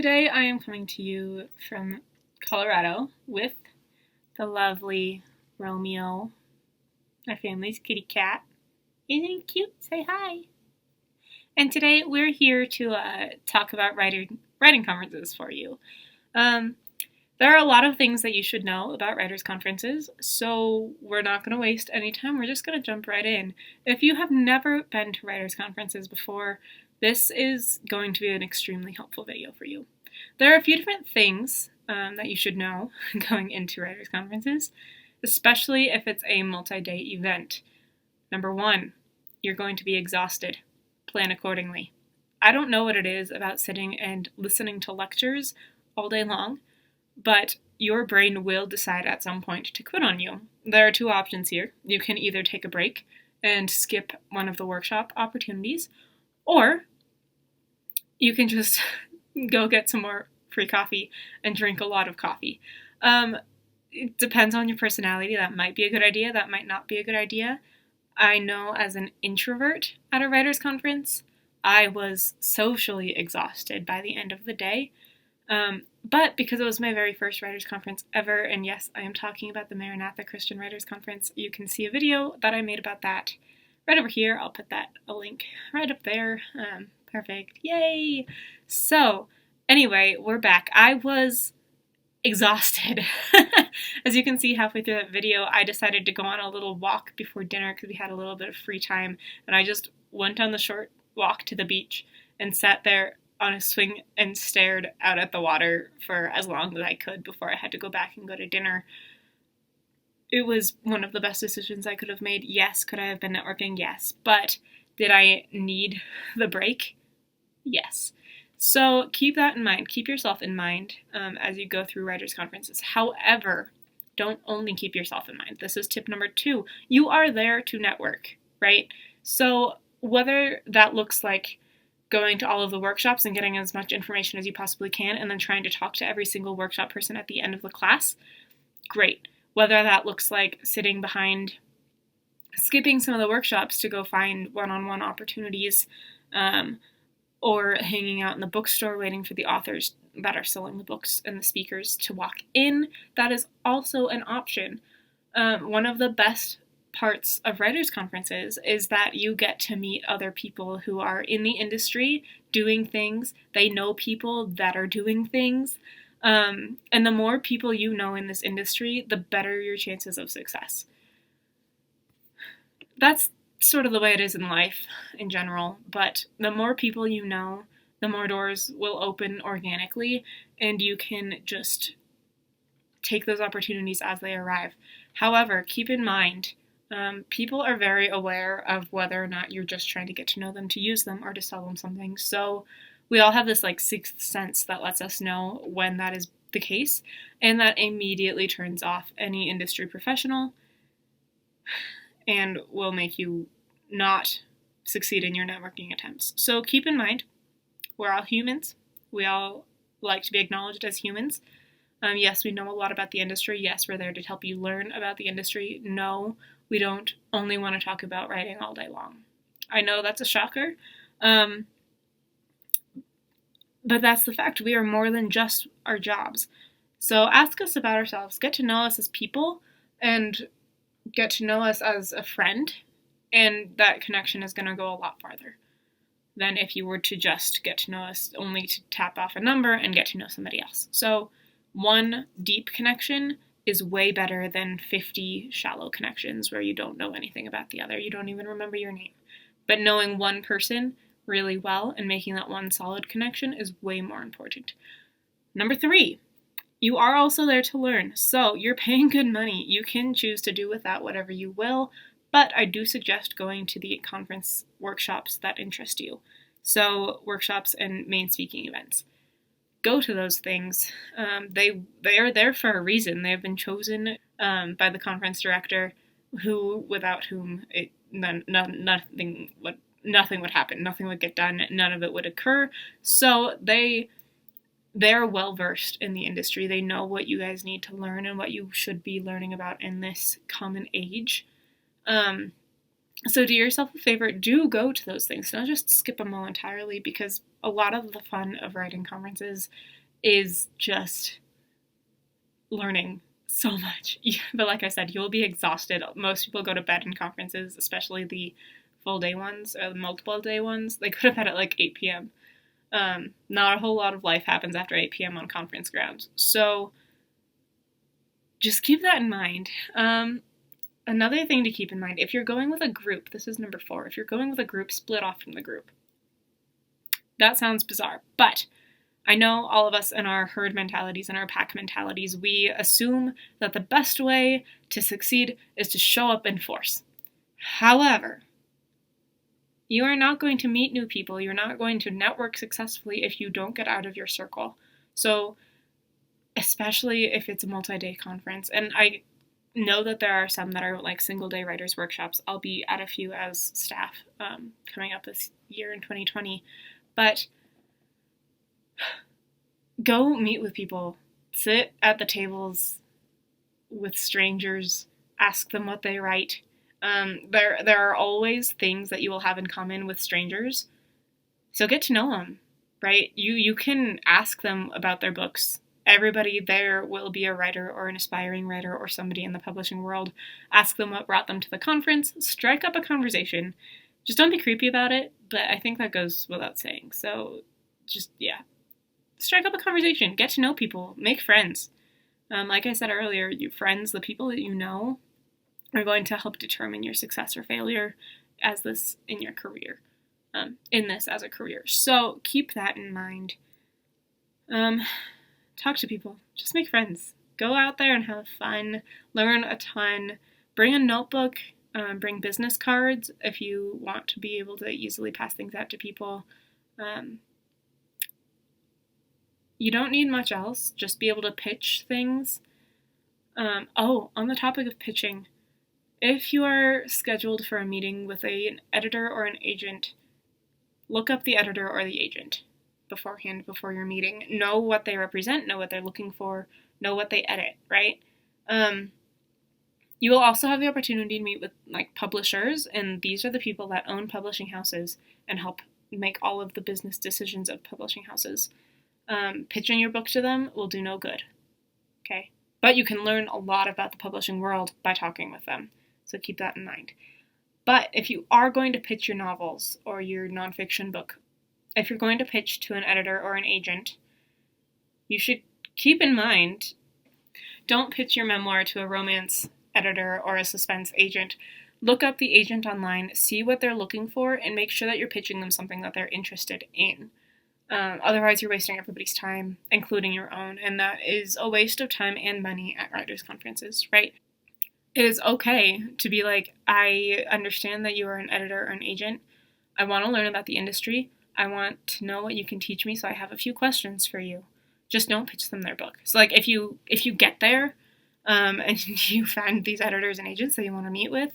Today I am coming to you from Colorado with the lovely Romeo, my family's kitty cat. Isn't he cute? Say hi. And today we're here to talk about writing conferences for you. There are a lot of things that you should know about writers' conferences, so we're not going to waste any time. We're just going to jump right in. If you have never been to writers' conferences before, this is going to be an extremely helpful video for you. There are a few different things that you should know going into writers' conferences, especially if it's a multi-day event. Number one, you're going to be exhausted. Plan accordingly. I don't know what it is about sitting and listening to lectures all day long, but your brain will decide at some point to quit on you. There are two options here. You can either take a break and skip one of the workshop opportunities, or you can just go get some more free coffee and drink a lot of coffee. It depends on your personality. That might be a good idea. That might not be a good idea. I know as an introvert at a writer's conference, I was socially exhausted by the end of the day. But because it was my very first writers' conference ever, and yes, I am talking about the Maranatha Christian Writers' Conference, you can see a video that I made about that right over here. I'll put a link right up there. Perfect. Yay! So, anyway, we're back. I was exhausted. As you can see halfway through that video, I decided to go on a little walk before dinner because we had a little bit of free time, and I just went on the short walk to the beach and sat there on a swing and stared out at the water for as long as I could before I had to go back and go to dinner. It was one of the best decisions I could have made. Yes, could I have been networking? Yes. But did I need the break? Yes. So keep that in mind. Keep yourself in mind as you go through writers' conferences. However, don't only keep yourself in mind. This is tip number 2. You are there to network, right? So whether that looks like going to all of the workshops and getting as much information as you possibly can and then trying to talk to every single workshop person at the end of the class, great. Whether that looks like sitting behind, skipping some of the workshops to go find one-on-one opportunities, or hanging out in the bookstore waiting for the authors that are selling the books and the speakers to walk in, that is also an option. One of the best parts of writers' conferences is that you get to meet other people who are in the industry doing things. They know people that are doing things. And the more people you know in this industry, the better your chances of success. That's sort of the way it is in life in general, but the more people you know, the more doors will open organically, and you can just take those opportunities as they arrive. However, keep in mind, people are very aware of whether or not you're just trying to get to know them to use them or to sell them something. So we all have this sixth sense that lets us know when that is the case, and that immediately turns off any industry professional and will make you not succeed in your networking attempts. So keep in mind, we're all humans. We all like to be acknowledged as humans. Yes, we know a lot about the industry. Yes, we're there to help you learn about the industry. No, we don't only want to talk about writing all day long. I know that's a shocker, but that's the fact. We are more than just our jobs. So ask us about ourselves. Get to know us as people and get to know us as a friend, and that connection is going to go a lot farther than if you were to just get to know us only to tap off a number and get to know somebody else. So one deep connection is way better than 50 shallow connections where you don't know anything about the other. You don't even remember your name. But knowing one person really well and making that one solid connection is way more important. Number 3, you are also there to learn. So you're paying good money. You can choose to do with that whatever you will, but I do suggest going to the conference workshops that interest you. So workshops and main speaking events. Go to those things. They are there for a reason. They have been chosen by the conference director, without whom nothing would happen. Nothing would get done. None of it would occur. So they're well versed in the industry. They know what you guys need to learn and what you should be learning about in this common age. So do yourself a favor, do go to those things. Don't just skip them all entirely, because a lot of the fun of writing conferences is just learning so much. But like I said, you'll be exhausted. Most people go to bed in conferences, especially the full day ones or the multiple day ones. They go to bed at like 8 p.m. Not a whole lot of life happens after 8 p.m. on conference grounds. So just keep that in mind. Another thing to keep in mind, if you're going with a group, this is number 4, if you're going with a group, split off from the group. That sounds bizarre, but I know all of us in our herd mentalities and our pack mentalities, we assume that the best way to succeed is to show up in force. However, you are not going to meet new people, you're not going to network successfully if you don't get out of your circle. So, especially if it's a multi-day conference, and I know that there are some that are like single-day writers' workshops. I'll be at a few as staff coming up this year in 2020, but go meet with people, sit at the tables with strangers, ask them what they write. There are always things that you will have in common with strangers, so get to know them, right? You can ask them about their books. Everybody there will be a writer or an aspiring writer or somebody in the publishing world. Ask them what brought them to the conference. Strike up a conversation. Just don't be creepy about it, but I think that goes without saying. So just, yeah. Strike up a conversation. Get to know people. Make friends. Like I said earlier, your friends, the people that you know, are going to help determine your success or failure as this in your career. In this as a career. So keep that in mind. Talk to people. Just make friends. Go out there and have fun. Learn a ton. Bring a notebook. Bring business cards if you want to be able to easily pass things out to people. You don't need much else. Just be able to pitch things. On the topic of pitching, if you are scheduled for a meeting with an editor or an agent, look up the editor or the agent beforehand, before your meeting. Know what they represent, know what they're looking for, know what they edit, right? You will also have the opportunity to meet with like publishers, and these are the people that own publishing houses and help make all of the business decisions of publishing houses. Pitching your book to them will do no good, okay? But you can learn a lot about the publishing world by talking with them, so keep that in mind. But if you are going to pitch your novels or your nonfiction book, if you're going to pitch to an editor or an agent, you should keep in mind, don't pitch your memoir to a romance editor or a suspense agent. Look up the agent online, see what they're looking for, and make sure that you're pitching them something that they're interested in. Otherwise, you're wasting everybody's time, including your own, and that is a waste of time and money at writers' conferences, right? It is okay to be like, I understand that you are an editor or an agent. I want to learn about the industry. I want to know what you can teach me, so I have a few questions for you. Just don't pitch them their book. So like if you get there and you find these editors and agents that you want to meet with,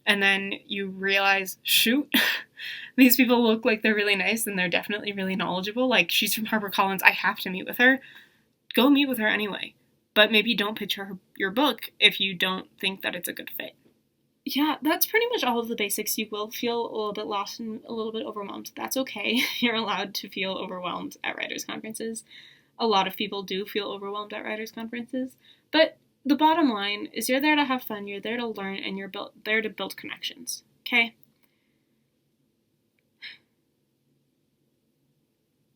and then you realize, shoot, these people look like they're really nice and they're definitely really knowledgeable. Like, she's from HarperCollins, I have to meet with her. Go meet with her anyway. But maybe don't pitch her your book if you don't think that it's a good fit. Yeah, that's pretty much all of the basics. You will feel a little bit lost and a little bit overwhelmed. That's okay. You're allowed to feel overwhelmed at writers' conferences. A lot of people do feel overwhelmed at writers' conferences. But the bottom line is you're there to have fun, you're there to learn, and you're there to build connections. Okay?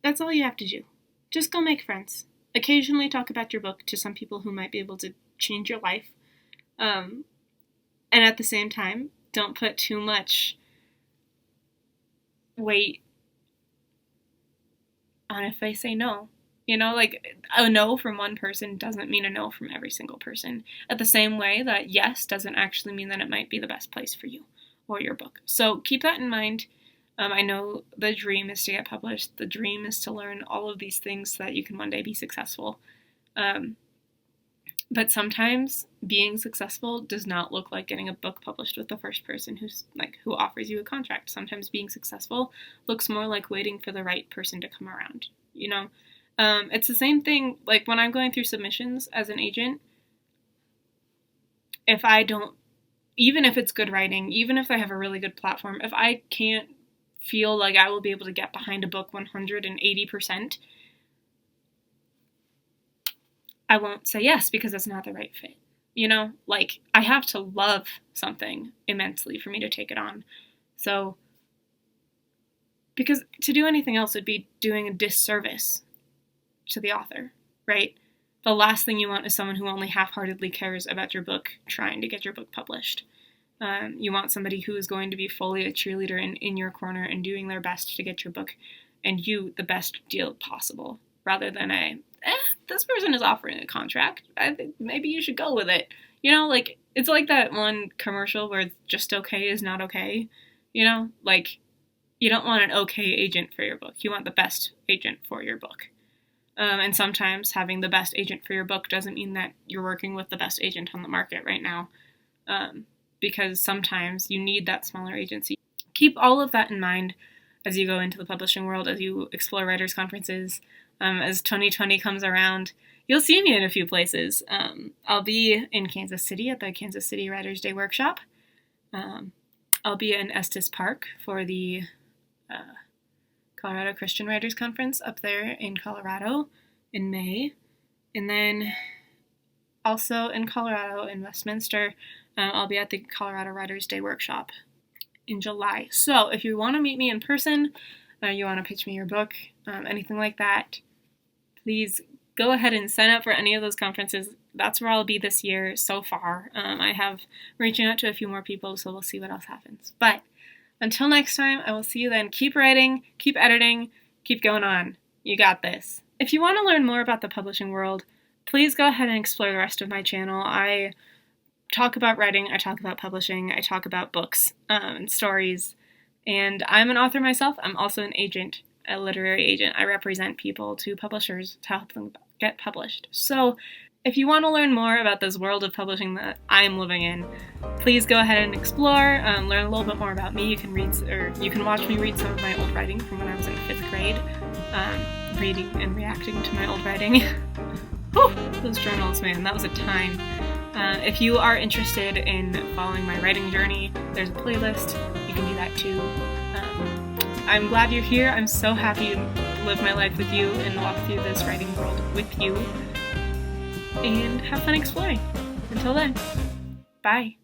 That's all you have to do. Just go make friends. Occasionally talk about your book to some people who might be able to change your life. And at the same time, don't put too much weight on if they say no. You know, like a no from one person doesn't mean a no from every single person. At the same way that yes doesn't actually mean that it might be the best place for you or your book. So keep that in mind. I know the dream is to get published. The dream is to learn all of these things so that you can one day be successful. But sometimes being successful does not look like getting a book published with the first person who offers you a contract. Sometimes being successful looks more like waiting for the right person to come around, you know? It's the same thing, like when I'm going through submissions as an agent, even if it's good writing, even if I have a really good platform, if I can't feel like I will be able to get behind a book 180%, I won't say yes because it's not the right fit. You know, like, I have to love something immensely for me to take it on. So, because to do anything else would be doing a disservice to the author, right? The last thing you want is someone who only half-heartedly cares about your book trying to get your book published. You want somebody who is going to be fully a cheerleader and in your corner and doing their best to get your book and you the best deal possible, rather than this person is offering a contract. I think maybe you should go with it. You know, like, it's like that one commercial where just okay is not okay. You know, like, you don't want an okay agent for your book. You want the best agent for your book. And sometimes having the best agent for your book doesn't mean that you're working with the best agent on the market right now. Because sometimes you need that smaller agency. Keep all of that in mind as you go into the publishing world, as you explore writers' conferences. As 2020 comes around, you'll see me in a few places. I'll be in Kansas City at the Kansas City Writers' Day Workshop. I'll be in Estes Park for the Colorado Christian Writers Conference up there in Colorado in May. And then also in Colorado, in Westminster, I'll be at the Colorado Writers' Day Workshop in July. So if you want to meet me in person, you want to pitch me your book, anything like that, please go ahead and sign up for any of those conferences. That's where I'll be this year so far. I have reaching out to a few more people, so we'll see what else happens. But until next time, I will see you then. Keep writing, keep editing, keep going on. You got this. If you want to learn more about the publishing world, please go ahead and explore the rest of my channel. I talk about writing, I talk about publishing, I talk about books and stories. And I'm an author myself. I'm also an agent, a literary agent. I represent people to publishers to help them get published. So if you want to learn more about this world of publishing that I'm living in, please go ahead and explore, learn a little bit more about me. You can read, or you can watch me read some of my old writing from when I was in 5th grade, reading and reacting to my old writing. Whew, those journals, man, that was a time. If you are interested in following my writing journey, there's a playlist. You can do that too. I'm glad you're here. I'm so happy to live my life with you and walk through this writing world with you. And have fun exploring. Until then, bye.